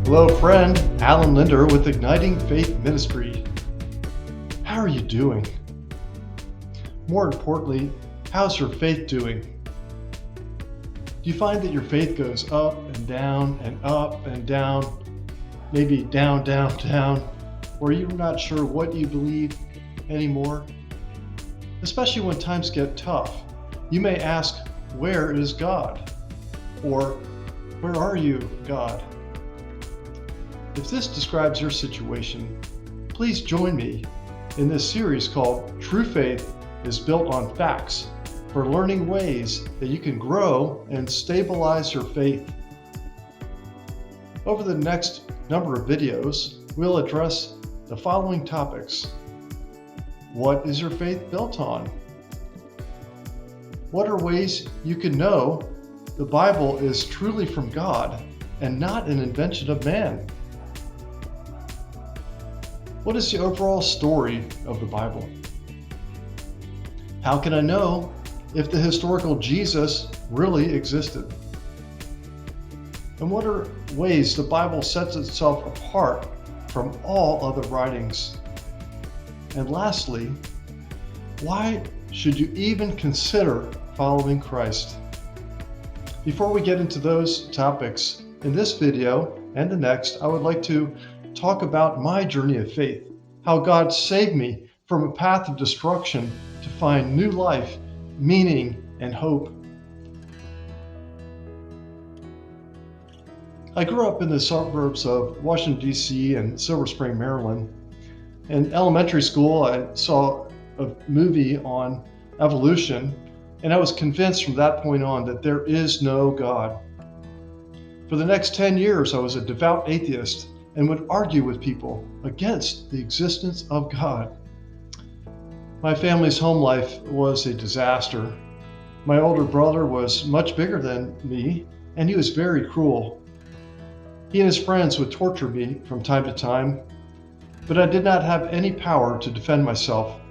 Hello, friend. Alan Linder with Igniting Faith Ministry. How are you doing? More importantly, how's your faith doing? Do you find that your faith goes up and down and up and down, maybe down, down, down, or you're not sure what you believe anymore? Especially when times get tough, you may ask, where is God? Or, where are you, God? If this describes your situation, please join me in this series called True Faith is Built on Facts for learning ways that you can grow and stabilize your faith. Over the next number of videos, we'll address the following topics. What is your faith built on? What are ways you can know the Bible is truly from God and not an invention of man? What is the overall story of the Bible? How can I know if the historical Jesus really existed? And what are ways the Bible sets itself apart from all other writings? And lastly, why should you even consider following Christ? Before we get into those topics, in this video and the next, I would like to talk about my journey of faith, how God saved me from a path of destruction to find new life, meaning, and hope. I grew up in the suburbs of Washington, D.C. and Silver Spring, Maryland. In elementary school, I saw a movie on evolution, and I was convinced from that point on that there is no God. For the next 10 years, I was a devout atheist and would argue with people against the existence of God. My family's home life was a disaster. My older brother was much bigger than me, and he was very cruel. He and his friends would torture me from time to time, but I did not have any power to defend myself.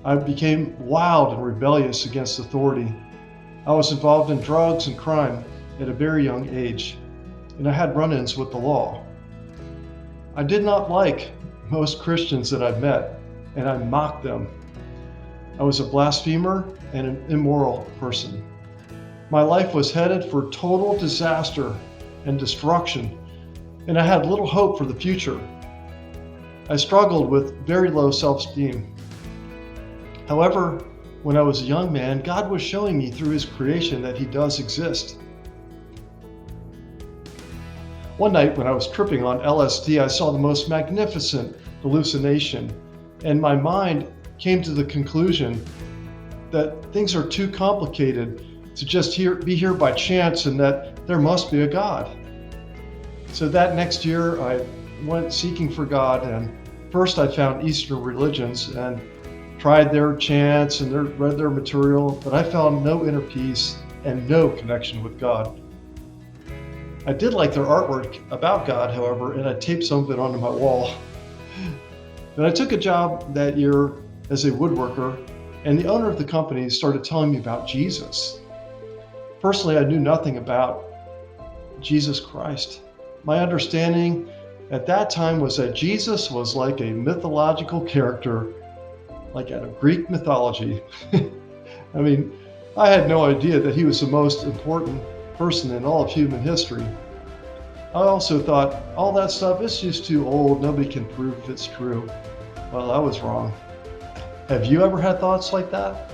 I became wild and rebellious against authority. I was involved in drugs and crime at a very young age, and I had run-ins with the law. I did not like most Christians that I met, and I mocked them. I was a blasphemer and an immoral person. My life was headed for total disaster and destruction, and I had little hope for the future. I struggled with very low self-esteem. However, when I was a young man, God was showing me through His creation that He does exist. One night when I was tripping on LSD, I saw the most magnificent hallucination, and my mind came to the conclusion that things are too complicated to just be here by chance and that there must be a God. So that next year, I went seeking for God, and first I found Eastern religions and tried their chants and read their material, but I found no inner peace and no connection with God. I did like their artwork about God, however, and I taped some of it onto my wall. Then I took a job that year as a woodworker, and the owner of the company started telling me about Jesus. Personally, I knew nothing about Jesus Christ. My understanding at that time was that Jesus was like a mythological character, like out of Greek mythology. I mean, I had no idea that he was the most important person in all of human history. I also thought, all that stuff is just too old, nobody can prove if it's true. Well, I was wrong. Have you ever had thoughts like that?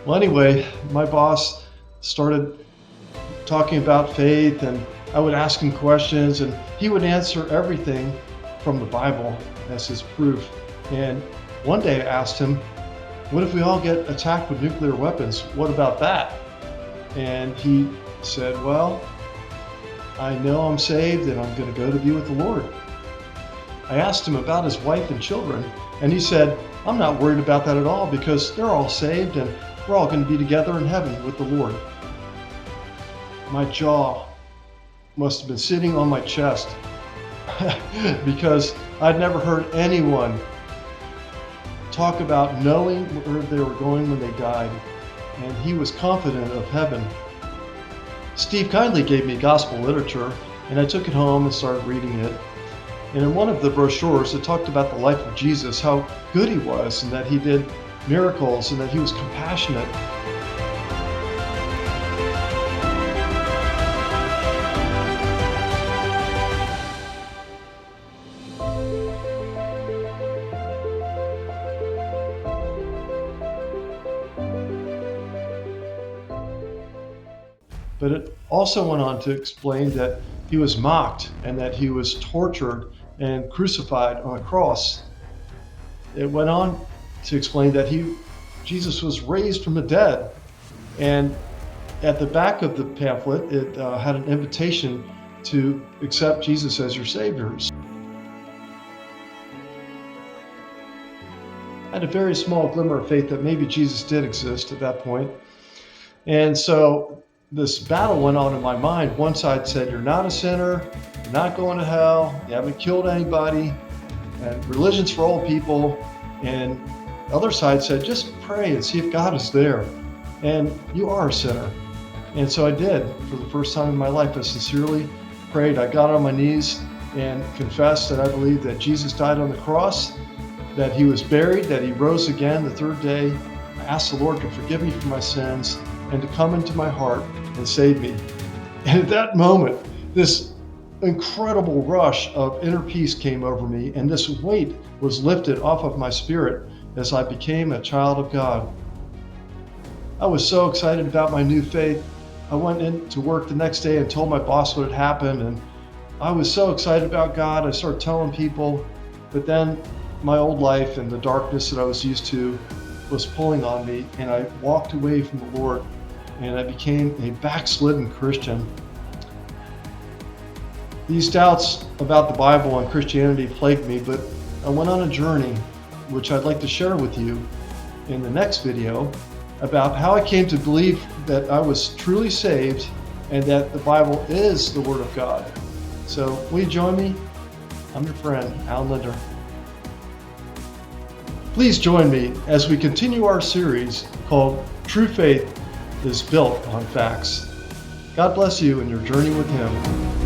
Well, anyway, my boss started talking about faith, and I would ask him questions, and he would answer everything from the Bible as his proof. And one day I asked him, what if we all get attacked with nuclear weapons? What about that? And he said, well, I know I'm saved and I'm going to go to be with the Lord. I asked him about his wife and children, and he said, I'm not worried about that at all because they're all saved and we're all going to be together in heaven with the Lord. My jaw must have been sitting on my chest because I'd never heard anyone talk about knowing where they were going when they died, and he was confident of heaven. Steve kindly gave me gospel literature, And I took it home and started reading it. And in one of the brochures, it talked about the life of Jesus, how good he was, and that he did miracles, and that he was compassionate. But it also went on to explain that he was mocked and that he was tortured and crucified on a cross. It went on to explain that Jesus was raised from the dead. And at the back of the pamphlet, it had an invitation to accept Jesus as your Savior. I had a very small glimmer of faith that maybe Jesus did exist at that point. And so this battle went on in my mind. One side said, you're not a sinner, you're not going to hell, you haven't killed anybody, and religion's for old people. And the other side said, just pray and see if God is there. And you are a sinner. And so I did. For the first time in my life, I sincerely prayed. I got on my knees and confessed that I believed that Jesus died on the cross, that he was buried, that he rose again the third day. I asked the Lord to forgive me for my sins and to come into my heart and save me. And at that moment, this incredible rush of inner peace came over me, and this weight was lifted off of my spirit as I became a child of God. I was so excited about my new faith. I went into work the next day and told my boss what had happened, and I was so excited about God. I started telling people, but then my old life and the darkness that I was used to was pulling on me, and I walked away from the Lord, and I became a backslidden Christian. These doubts about the Bible and Christianity plagued me, but I went on a journey, which I'd like to share with you in the next video, about how I came to believe that I was truly saved and that the Bible is the Word of God. So will you join me? I'm your friend, Linder. Please join me as we continue our series called True Faith is Built on Facts. God bless you in your journey with Him.